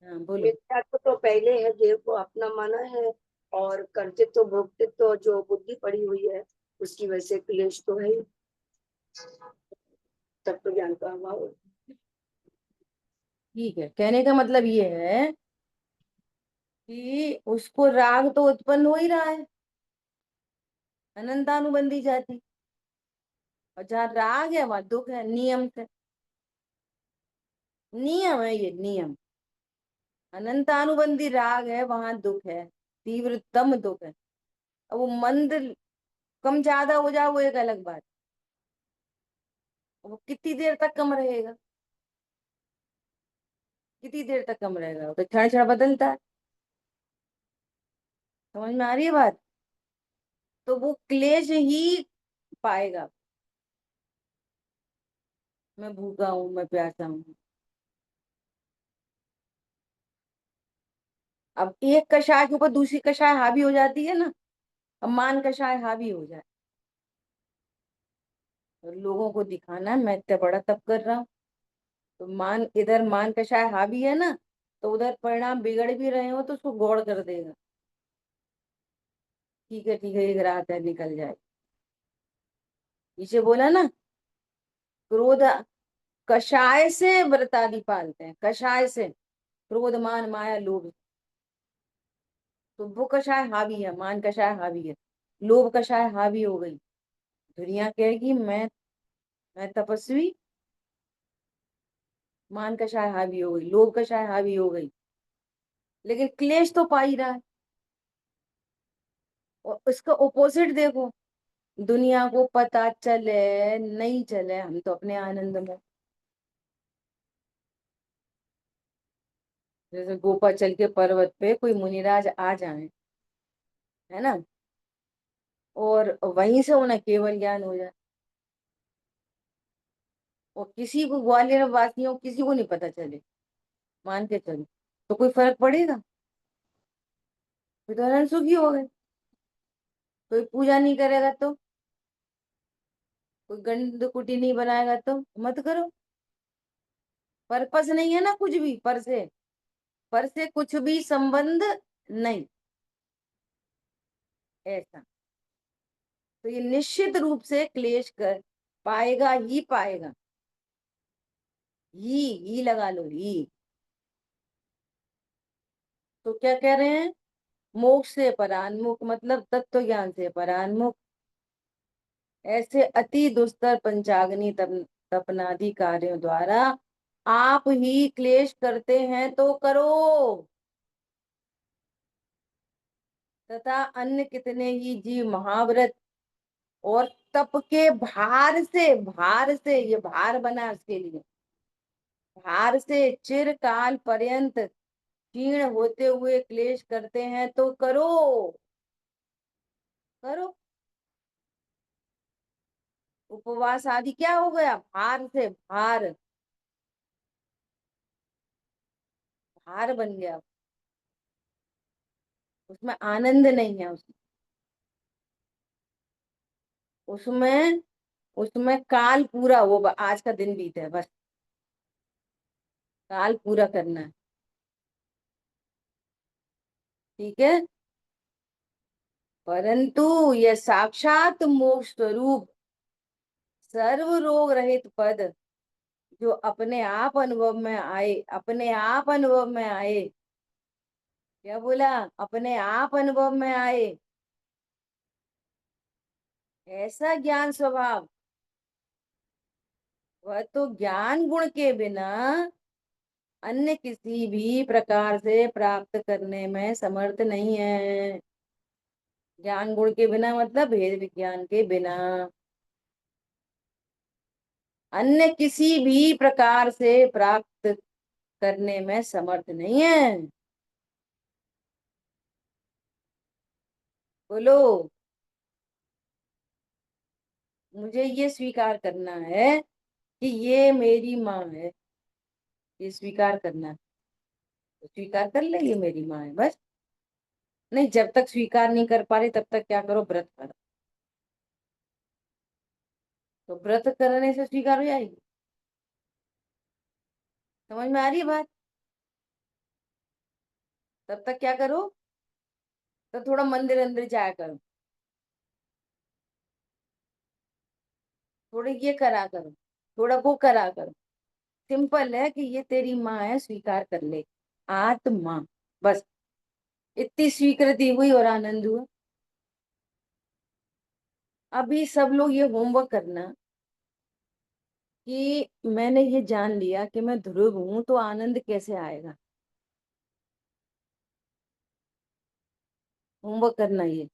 हाँ बोलो। मिथ्या तो पहले है, देह को अपना माना है, और कर्तृत्व भोक्तृत्व जो बुद्धि पड़ी हुई है उसकी वजह से क्लेश तो है ही। तत्व ज्ञान का अभाव। ठीक है, कहने का मतलब ये है कि उसको राग तो उत्पन्न हो ही रहा है, अनंतानुबंधी जाति, और जहाँ राग है वहां दुख है, नियम से। नियम है ये, नियम। अनंतानुबंधी राग है, वहां दुख है, तीव्रतम दुख है। अब वो मंद कम ज्यादा हो जाए वो एक अलग बात, वो कितनी देर तक कम रहेगा, कितनी देर तक कम रहेगा, वो तो क्षण क्षण बदलता है। समझ में आ रही है बात? तो वो क्लेश ही पाएगा, मैं भूखा हूं, मैं प्यासा हूं। अब एक कषाय के ऊपर दूसरी कषाय हावी हो जाती है ना, अब मान कषाय हावी हो जाए, तो लोगों को दिखाना है मैं इतना बड़ा तप कर रहा हूँ, तो मान इधर मान कषाय हावी है ना, तो उधर परिणाम बिगड़ भी रहे हो तो उसको गौड़ कर देगा, ठीक है एक रात है निकल जाए। पीछे बोला ना, क्रोध कषाय से व्रत आदि पालते हैं, कषाय से, क्रोध मान माया लोभ। तो वो कषाय हावी है, मान कषाय हावी है, लोभ कषाय हावी हो गई, दुनिया कहेगी मैं तपस्वी, मान कषाय हावी हो गई, लोभ कषाय हावी हो गई, लेकिन क्लेश तो पा ही रहा है। और उसका ओपोजिट देखो, दुनिया को पता चले नहीं चले, हम तो अपने आनंद में। जैसे गोपाचल के पर्वत पे कोई मुनिराज आ जाए, है ना, और वहीं से उन्हें केवल ज्ञान हो जाए, और किसी को ग्वालियर वासियों किसी को नहीं पता चले, मान के चलो, तो कोई फर्क पड़ेगा? फिर तो अनंत सुखी हो गए। कोई पूजा नहीं करेगा तो, कोई गंध कुटी नहीं बनाएगा तो मत करो। पर्पस नहीं है ना कुछ भी, पर से कुछ भी संबंध नहीं, ऐसा। तो ये निश्चित रूप से क्लेश कर पाएगा ही पाएगा, ही लगा लो, ही। तो क्या कह रहे हैं, मोक्ष से परान्मुख मतलब तत्व ज्ञान से परान्मुख, ऐसे अति दुस्तर पंचाग्नि तपनादि कार्यों द्वारा आप ही क्लेश करते हैं तो करो, तथा अन्य कितने ही जीव महाव्रत और तप के भार से ये भार बना उसके लिए, भार से चिरकाल पर्यंत क्षीण होते हुए क्लेश करते हैं तो करो, करो। उपवास आदि क्या हो गया, भार से भार, भार बन गया, उसमें आनंद नहीं है, उसमें उसमें काल पूरा, वो आज का दिन बीते है बस, काल पूरा करना है, ठीक है। परंतु यह साक्षात मोक्ष स्वरूप सर्व रोग रहित पद जो अपने आप अनुभव में आए, अपने आप अनुभव में आए, क्या बोला, अपने आप अनुभव में आए, ऐसा ज्ञान स्वभाव, वह तो ज्ञान गुण के बिना अन्य किसी भी प्रकार से प्राप्त करने में समर्थ नहीं है। ज्ञान गुण के बिना मतलब भेद विज्ञान के बिना अन्य किसी भी प्रकार से प्राप्त करने में समर्थ नहीं है। बोलो, मुझे ये स्वीकार करना है कि ये मेरी माँ है, ये स्वीकार करना है, तो स्वीकार कर ले ये मेरी माँ है, बस। नहीं, जब तक स्वीकार नहीं कर पा रही तब तक क्या करो, व्रत करो, तो व्रत करने से स्वीकार हो जाएगी। समझ में आ रही है बात? तब तक क्या करो, तो थोड़ा मंदिर अंदर जाया करो, थोड़े ये करा करो, थोड़ा वो करा करो। सिंपल है कि ये तेरी माँ है, स्वीकार कर ले, आत्मा, बस इतनी स्वीकृति हुई और आनंद हुआ। अभी सब लोग ये होमवर्क करना कि मैंने ये जान लिया कि मैं ध्रुव हूं, तो आनंद कैसे आएगा। होमवर्क करना ये,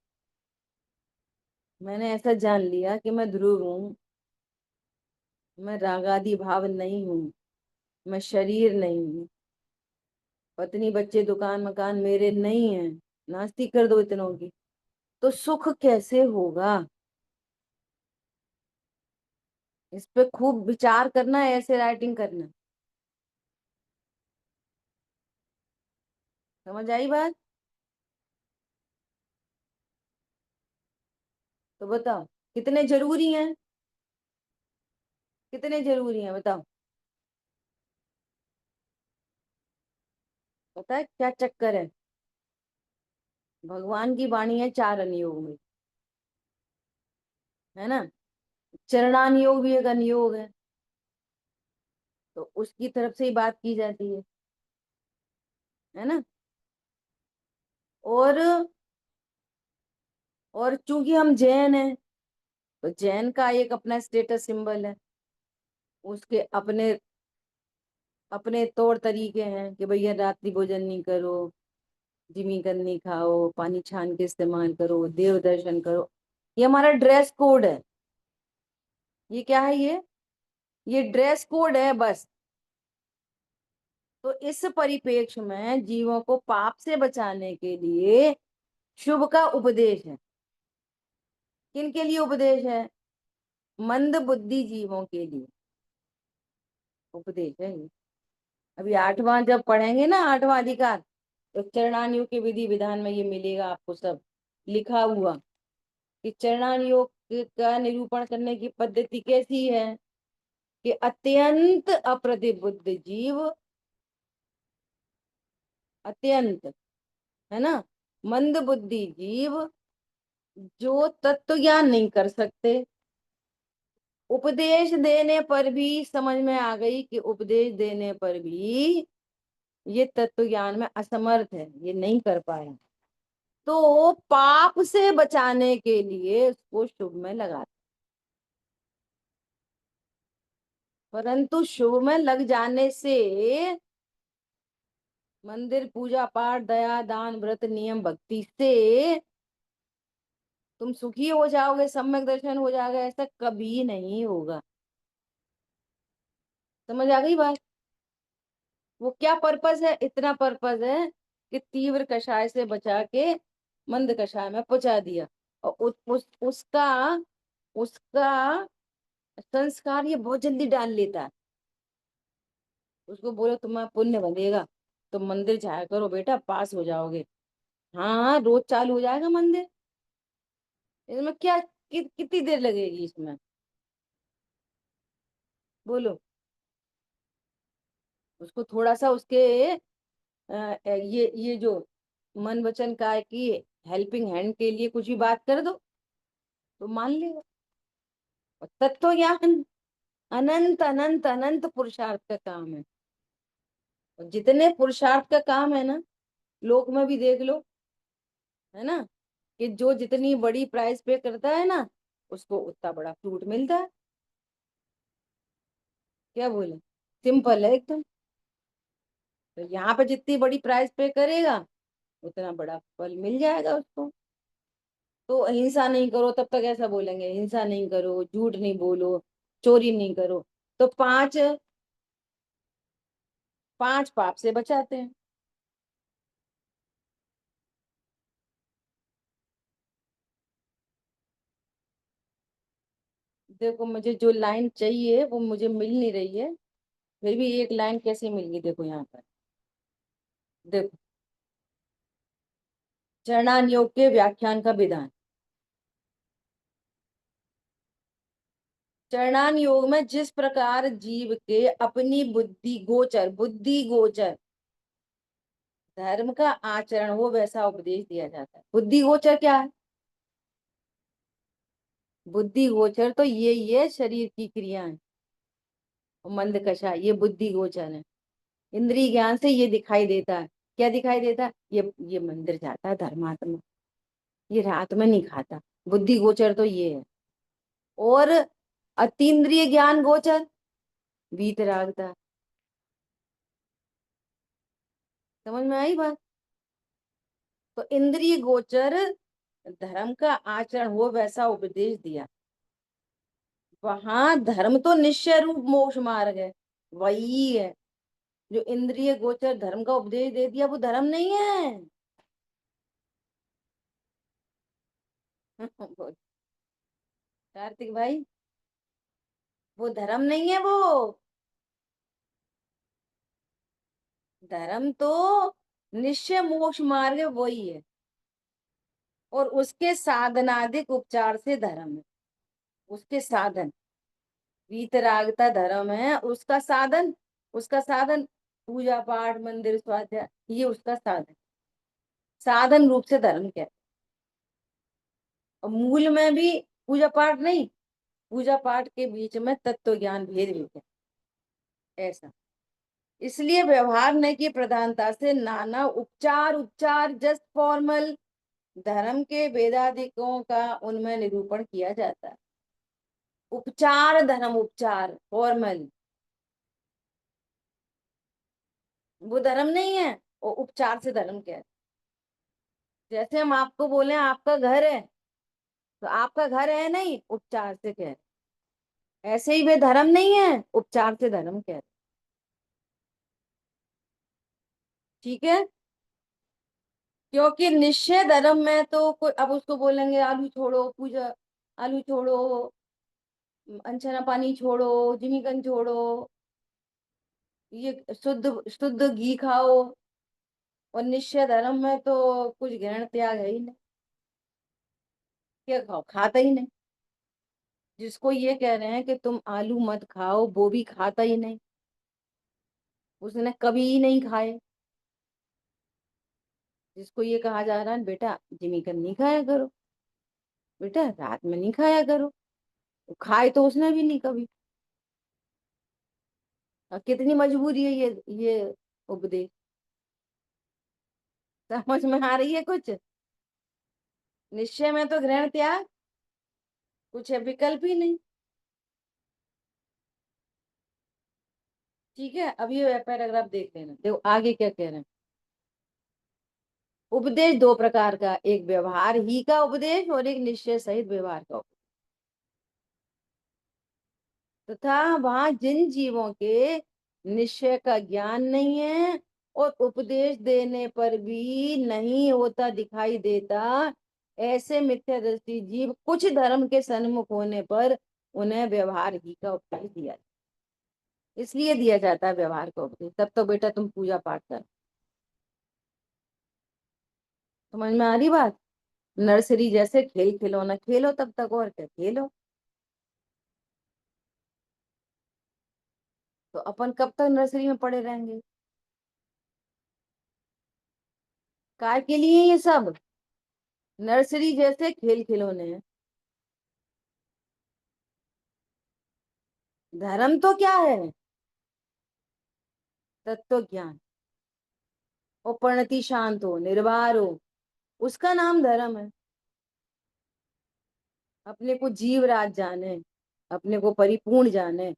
मैंने ऐसा जान लिया कि मैं ध्रुव हूं, मैं रागादि भाव नहीं हूं, मैं शरीर नहीं हूं, पत्नी बच्चे दुकान मकान मेरे नहीं है, नास्ती कर दो इतनों की, तो सुख कैसे होगा। इस पे खूब विचार करना है, ऐसे राइटिंग करना। समझ आई बात? तो बताओ कितने जरूरी हैं, कितने जरूरी हैं बताओ। पता है क्या चक्कर है, भगवान की वाणी है 4 अनुयोग में, है ना। चरणानुयोग भी एक अनुयोग तो उसकी तरफ से ही बात की जाती है ना। और चूंकि हम जैन हैं, तो जैन का एक अपना स्टेटस सिंबल है, उसके अपने अपने तौर तरीके हैं कि भैया रात्रि भोजन नहीं करो, जिमीकंद नहीं खाओ, पानी छान के इस्तेमाल करो, देव दर्शन करो। ये हमारा ड्रेस कोड है। ये क्या है, ये ड्रेस कोड है बस। तो इस परिप्रेक्ष्य में जीवों को पाप से बचाने के लिए शुभ का उपदेश है। किन के लिए उपदेश है? मंद बुद्धि जीवों के लिए उपदेश है ये। अभी 8वां जब पढ़ेंगे ना, 8वां अधिकार, तो चरणानुयोग के विधि विधान में ये मिलेगा आपको सब लिखा हुआ कि चरणानुयोग का निरूपण करने की पद्धति कैसी है कि अत्यंत अप्रतिबुद्ध जीव, अत्यंत, है ना, मंद बुद्धि जीव जो तत्व ज्ञान नहीं कर सकते, उपदेश देने पर भी समझ में आ गई कि उपदेश देने पर भी ये तत्व ज्ञान में असमर्थ है, ये नहीं कर पाया, तो पाप से बचाने के लिए उसको शुभ में लगाते। परंतु शुभ में लग जाने से मंदिर पूजा पाठ दया दान व्रत नियम भक्ति से तुम सुखी हो जाओगे, सम्यक दर्शन हो जाएगा, ऐसा कभी नहीं होगा। समझ आ गई बात? वो क्या पर्पस है, इतना पर्पस है कि तीव्र कषाय से बचा के मंद कषाय में पहुंचा दिया, और उसका उसका संस्कार ये बहुत जल्दी डाल लेता है। उसको बोलो तुम्हारा पुण्य बनेगा, तुम मंदिर जाया करो बेटा, पास हो जाओगे। हाँ रोज चालू हो जाएगा मंदिर। इसमें क्या कितनी देर लगेगी इसमें, बोलो। उसको थोड़ा सा उसके ये जो मन वचन काय की हेल्पिंग हैंड के लिए कुछ भी बात कर दो तो मान लेगा। और तत्व ज्ञान अनंत अनंत अनंत पुरुषार्थ का काम है, और जितने पुरुषार्थ का काम है ना, लोक में भी देख लो, है ना, कि जो जितनी बड़ी प्राइस पे करता है ना, उसको उतना बड़ा फ्रूट मिलता है। क्या बोले, सिंपल है एकदम। तो यहाँ पे जितनी बड़ी प्राइस पे करेगा उतना बड़ा फल मिल जाएगा उसको। तो हिंसा नहीं करो, तब तक ऐसा बोलेंगे हिंसा नहीं करो, झूठ नहीं बोलो, चोरी नहीं करो, तो पांच पांच पाप से बचाते हैं। देखो मुझे जो लाइन चाहिए वो मुझे मिल नहीं रही है, फिर भी एक लाइन कैसे मिल गई, देखो यहाँ पर, देखो चरणान योग के व्याख्यान का विधान। चरणान योग में जिस प्रकार जीव के अपनी बुद्धि गोचर धर्म का आचरण हो, वैसा उपदेश दिया जाता है। बुद्धि गोचर क्या है? बुद्धि गोचर तो ये शरीर की क्रियाएं, और मंदकषा ये बुद्धि गोचर है। इंद्रिय ज्ञान से ये दिखाई देता है। क्या दिखाई देता है? ये मंदिर जाता है धर्मात्मा, ये रात में नहीं खाता। बुद्धि गोचर तो ये है। और अतीन्द्रिय ज्ञान गोचर वीतरागता। समझ में आई बात? तो इंद्रिय गोचर धर्म का आचरण हो वैसा उपदेश दिया। वहां धर्म तो निश्चय रूप मोक्ष मार्ग है, वही है। जो इंद्रिय गोचर धर्म का उपदेश दे दिया वो धर्म नहीं है। बोल, कार्तिक भाई, वो धर्म नहीं है। वो धर्म तो निश्चय मोक्ष मार्ग है, वही है। और उसके साधनाधिक उपचार से धर्म है। उसके साधन वीतरागता धर्म है, उसका साधन पूजा पाठ मंदिर स्वाध्याय, ये उसका साधन। साधन रूप से धर्म क्या है। और मूल में भी पूजा पाठ नहीं, पूजा पाठ के बीच में तत्व ज्ञान भेद भी है ऐसा। इसलिए व्यवहार न की प्रधानता से नाना उपचार उपचार जस्ट फॉर्मल धर्म के वेदाधिकों का उनमें निरूपण किया जाता है। उपचार धर्म, उपचार फॉर्मल, वो धर्म नहीं है। और उपचार से धर्म क्या है? जैसे हम आपको बोले आपका घर है, तो आपका घर है नहीं, उपचार से कह रहे। ऐसे ही वे धर्म नहीं है, उपचार से धर्म कह रहे। ठीक है? क्योंकि निश्चय धर्म में तो कोई अब उसको बोलेंगे आलू छोड़ो पूजा, आलू छोड़ो, अनछना पानी छोड़ो, जिमीकंद छोड़ो, ये शुद्ध शुद्ध घी खाओ। और निश्चय धर्म में तो कुछ ग्रहण त्याग है ही नहीं। क्या खाओ? खाता ही नहीं। जिसको ये कह रहे हैं कि तुम आलू मत खाओ, वो भी खाता ही नहीं, उसने कभी ही नहीं खाए। जिसको ये कहा जा रहा है बेटा जिमीकंद नहीं खाया करो, बेटा रात में नहीं खाया करो, तो खाए तो उसने भी नहीं कभी। और कितनी मजबूरी है ये उपदेश। समझ में आ रही है कुछ? निश्चय में तो ग्रहण त्याग कुछ है, विकल्प ही नहीं। ठीक है, अब ये पैराग्राफ देख लेना, देखो आगे क्या कह रहे हैं। उपदेश दो प्रकार का, एक व्यवहार ही का उपदेश और एक निश्चय सहित व्यवहार का उपदेश। तथा वहां जिन जीवों के निश्चय का ज्ञान नहीं है और उपदेश देने पर भी नहीं होता दिखाई देता, ऐसे मिथ्या दृष्टि जीव कुछ धर्म के सन्मुख होने पर उन्हें व्यवहार ही का उपदेश दिया जाता। इसलिए दिया जाता है व्यवहार का उपदेश। तब तो बेटा तुम पूजा पाठ कर। समझ में आ रही बात? नर्सरी जैसे खेल खिलौना खेलो तब तक, और क्या खेलो। तो अपन कब तक नर्सरी में पड़े रहेंगे? काय के लिए ये सब? नर्सरी जैसे खेल खिलौने हैं। धर्म तो क्या है? तत्व ज्ञान। और परिणति शांत हो, निर्वार हो, उसका नाम धर्म है। अपने को जीव राज जाने, अपने को परिपूर्ण जाने,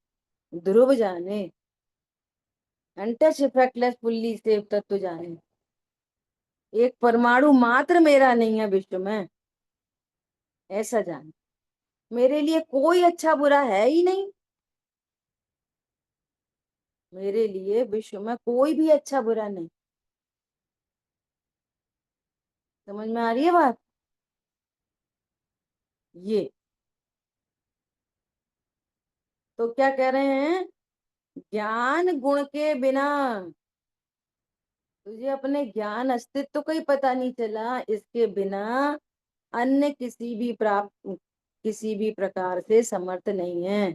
ध्रुव जाने, अनटच इफेक्टलेस फुल्ली सेव तत्व जाने। एक परमाणु मात्र मेरा नहीं है विश्व में, ऐसा जाने। मेरे लिए कोई अच्छा बुरा है ही नहीं। मेरे लिए विश्व में कोई भी अच्छा बुरा नहीं। समझ में आ रही है बात? ये तो क्या कह रहे हैं, ज्ञान गुण के बिना तुझे अपने ज्ञान अस्तित्व का ही पता नहीं चला, इसके बिना अन्य किसी भी प्रकार से समर्थ नहीं है।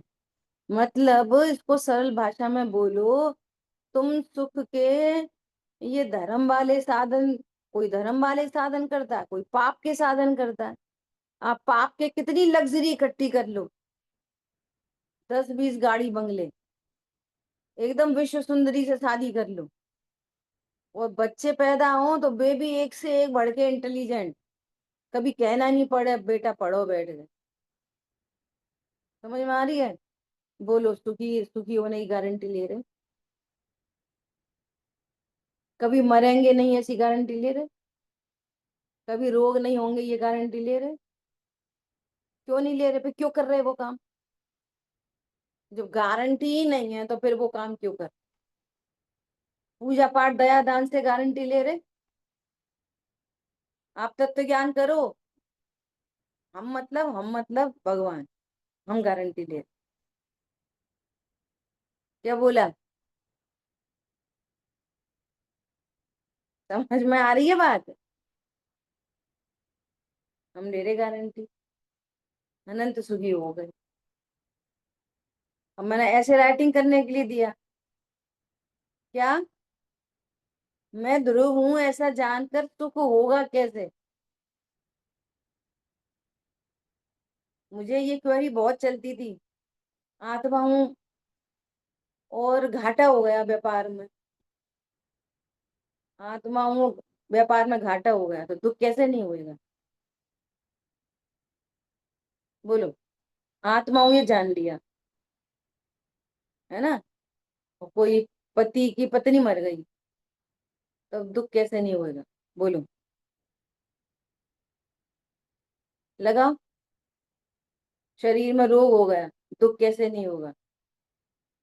मतलब इसको सरल भाषा में बोलो, तुम सुख के ये धर्म वाले साधन, कोई धर्म वाले साधन करता है, कोई पाप के साधन करता है। आप पाप के कितनी लग्जरी इकट्ठी कर लो, 10-20 गाड़ी बंगले, एकदम विश्व सुंदरी से शादी कर लो, और बच्चे पैदा हो तो बेबी एक से एक बढ़ के इंटेलिजेंट, कभी कहना नहीं पड़े बेटा पढ़ो बैठ गए। समझ में आ रही है? बोलो, सुखी सुखी होने की गारंटी ले रहे? कभी मरेंगे नहीं ऐसी गारंटी ले रहे? कभी रोग नहीं होंगे ये गारंटी ले रहे? क्यों नहीं ले रहे? फिर क्यों कर रहे वो काम? जब गारंटी ही नहीं है तो फिर वो काम क्यों कर? पूजा पाठ दया दान से गारंटी ले रहे? आप तत्व ज्ञान करो। हम मतलब भगवान, हम गारंटी ले रहे। क्या बोला? समझ में आ रही है बात? हम ले रहे गारंटी, अनंत सुखी हो गए। अब मैंने ऐसे राइटिंग करने के लिए दिया क्या? मैं ध्रुव हूं ऐसा जानकर सुख होगा कैसे? मुझे ये क्वेरी बहुत चलती थी। आत्मा हूं और घाटा हो गया व्यापार में, आत्मा हूं व्यापार में घाटा हो गया तो दुख कैसे नहीं होएगा? बोलो, आत्मा हूं ये जान लिया, है ना? और कोई पति की पत्नी मर गई तो दुख कैसे नहीं होएगा? बोलो, लगाओ। शरीर में रोग हो गया, दुख कैसे नहीं होगा?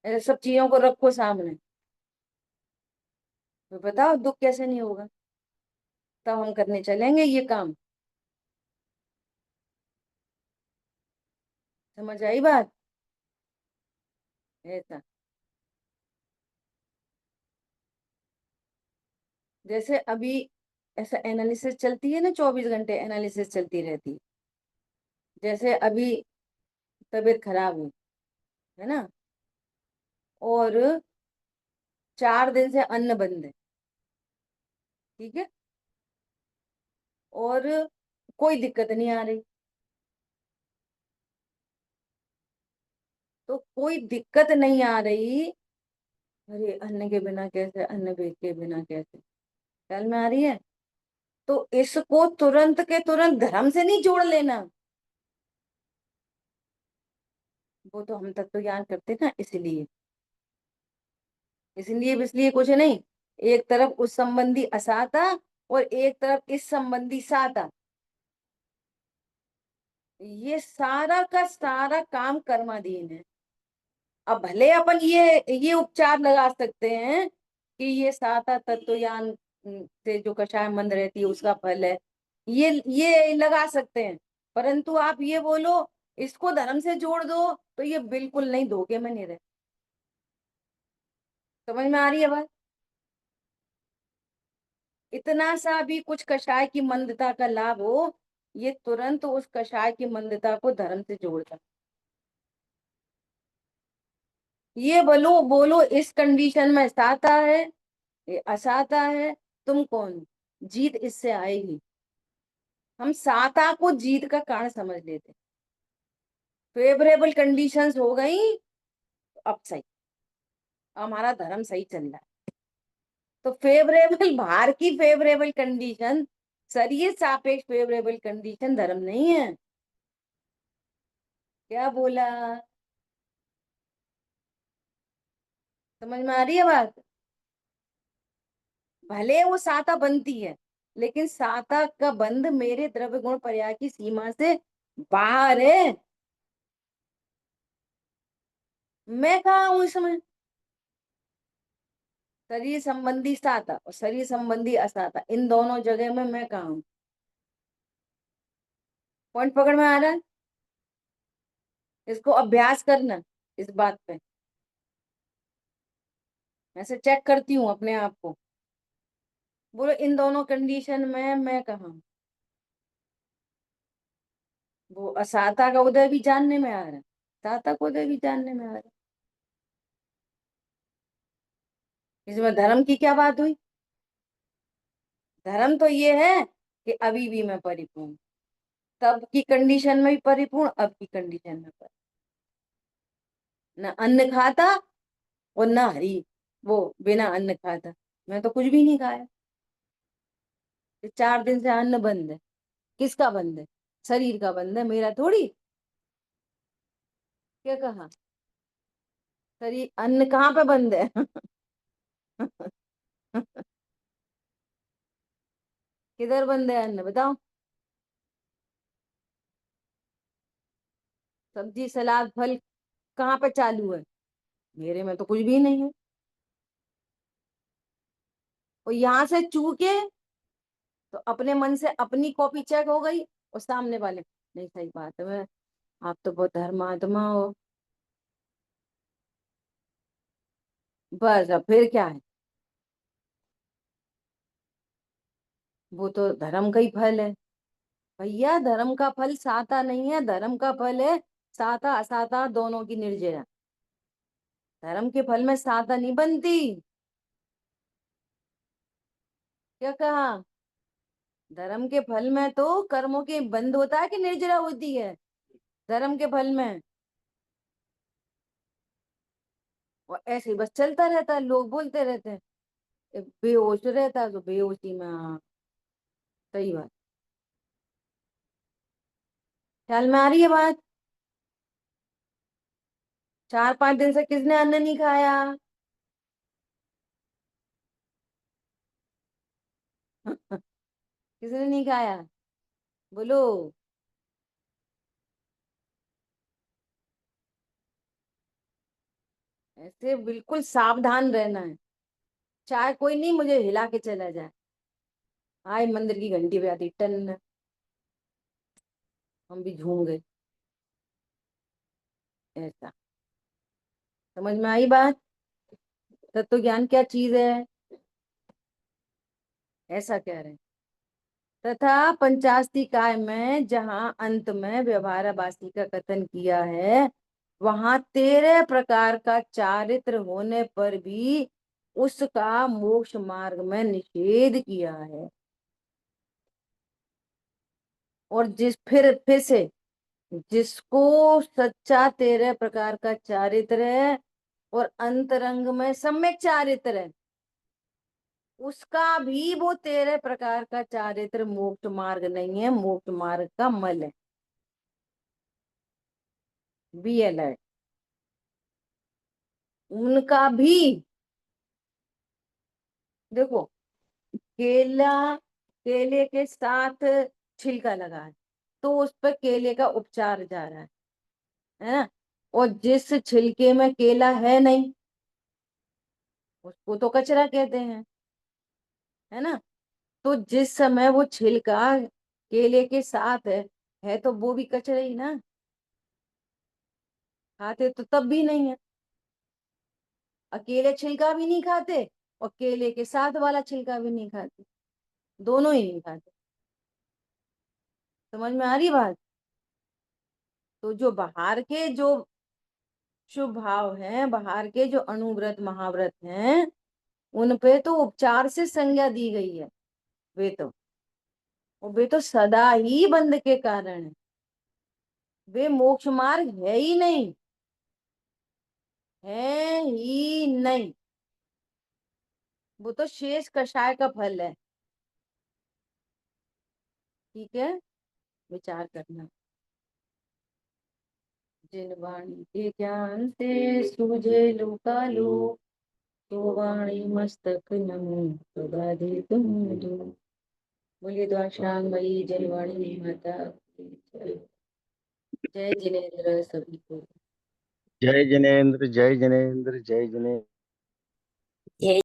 ऐसे सब चीजों को रखो सामने, तो बताओ दुख कैसे नहीं होगा? तब हम करने चलेंगे ये काम। समझ आई बात? ऐसा जैसे अभी ऐसा एनालिसिस चलती है ना, 24 घंटे एनालिसिस चलती रहती है। जैसे अभी तबीयत खराब हुई, है ना, और 4 दिन से अन्न बंद है, ठीक है, और कोई दिक्कत नहीं आ रही, तो कोई दिक्कत नहीं आ रही। अरे अन्न के बिना कैसे, अन्न के बिना कैसे, ख्याल में आ रही है? तो इसको तुरंत के तुरंत धर्म से नहीं जोड़ लेना। वो तो हम तत्व ज्ञान करते ना, इसलिए इसलिए कुछ नहीं। एक तरफ उस संबंधी असाता और एक तरफ इस संबंधी साता, ये सारा का सारा काम कर्माधीन है। अब भले अपन ये उपचार लगा सकते हैं कि ये साता तत्वज्ञान से जो कषाय मंद रहती है उसका फल है, ये लगा सकते हैं। परंतु आप ये बोलो इसको धर्म से जोड़ दो तो ये बिल्कुल नहीं, धोखे में नहीं रहे। समझ में आ रही है बात? इतना सा भी कुछ कषाय की मंदता का लाभ हो, ये तुरंत उस कषाय की मंदता को धर्म से जोड़ता। ये बोलो बोलो इस कंडीशन में साता है, ये असाता है, तुम कौन हो? जीत इससे आएगी। हम साता को जीत का कारण समझ लेते। फेवरेबल कंडीशंस हो गई, अब सही, हमारा धर्म सही चल रहा है। तो फेवरेबल बाहर की फेवरेबल कंडीशन, शरीर सापेक्ष फेवरेबल कंडीशन धर्म नहीं है। क्या बोला? समझ में आ रही है बात? भले वो साता बनती है, लेकिन साता का बंध मेरे द्रव्य गुण पर्याय की सीमा से बाहर है। मैं कहा हूं इसमें? शरीर संबंधी साता और शरीर संबंधी असाता, इन दोनों जगह में मैं कहा हूं? पॉइंट पकड़ में आ रहा है? इसको अभ्यास करना इस बात पे। मैं से चेक करती हूँ अपने आप को। बोलो इन दोनों कंडीशन में मैं कहा हूं? वो असाता का उदय भी जानने में आ रहा है, साता का उदय भी जानने में आ रहा है। इसमें धर्म की क्या बात हुई? धर्म तो ये है कि अभी भी मैं परिपूर्ण, तब की कंडीशन में भी परिपूर्ण, अब की कंडीशन में परिपूर्ण। न अन्न खाता और ना हरी वो बिना अन्न खाता। मैं तो कुछ भी नहीं खाया। ये 4 दिन से अन्न बंद है। किसका बंद है? शरीर का बंद है, मेरा थोड़ी। क्या कहा? शरीर, अन्न कहाँ पे बंद है? किधर बंद है अन्न, बताओ। सब्जी सलाद फल कहाँ पे चालू है? मेरे में तो कुछ भी नहीं है। और यहाँ से चूके तो अपने मन से अपनी कॉपी चेक हो गई, और सामने वाले, नहीं सही बात है, मैं, आप तो बहुत धर्मात्मा हो। बस अब फिर क्या है? वो तो धर्म का ही फल है। भैया धर्म का फल साता नहीं है, धर्म का फल है साता असाता दोनों की निर्जरा। धर्म के फल में साता नहीं बनती। क्या कहा? धर्म के फल में तो कर्मों के बंद होता है कि निर्जरा होती है? धर्म के फल में। और ऐसे ही बस चलता रहता है, लोग बोलते रहते हैं। बेहोश रहता है तो बेहोशी में, हाँ सही बात। ख्याल में आ रही है बात? 4-5 दिन से किसने अन्न नहीं खाया? किसने नहीं खाया? बोलो। ऐसे बिल्कुल सावधान रहना है। चाहे कोई नहीं मुझे हिला के चला जाए, आए मंदिर की घंटी बजाती टन, हम भी झूम गए। ऐसा। समझ में आई बात? तत्व ज्ञान क्या चीज है, ऐसा कह रहे हैं। तथा पंचास्तिकाय में जहाँ अंत में व्यवहाराभासी का कथन किया है, वहां 13 प्रकार का चारित्र होने पर भी उसका मोक्ष मार्ग में निषेध किया है। और फिर से, जिसको सच्चा 13 प्रकार का चारित्र है और अंतरंग में सम्यक चारित्र है, उसका भी वो 13 प्रकार का चारित्र मोक्ष मार्ग नहीं है, मोक्ष मार्ग का मल है। Be alert. उनका भी, देखो, केला, केले के साथ छिलका लगा है तो उस पर केले का उपचार जा रहा है ना? और जिस छिलके में केला है नहीं, उसको तो कचरा कहते हैं, है ना? तो जिस समय वो छिलका केले के साथ है तो वो भी कचरा ही ना। खाते तो तब भी नहीं है। अकेले छिलका भी नहीं खाते और केले के साथ वाला छिलका भी नहीं खाते, दोनों ही नहीं खाते। समझ में आ रही बात? तो जो बाहर के जो शुभ भाव हैं, बाहर के जो अनुव्रत महाव्रत हैं, उन पे तो उपचार से संज्ञा दी गई है। वे तो सदा ही बंध के कारण है। वे मोक्ष मार्ग है ही नहीं, है ही नहीं। वो तो शेष कषाय का फल है। ठीक है, विचार करना। जिन वाणी के ज्ञान से सूझे लोकालो, तो वाणी मस्तक नमो सुगाधि तुम दो। बोलिए द्वाशांगमयी जलवाणी माता की जय। जय जिनेन्द्र सभी को। जय जिनेन्द्र जय जिनेन्द्र जय जिनेन्द्र। जय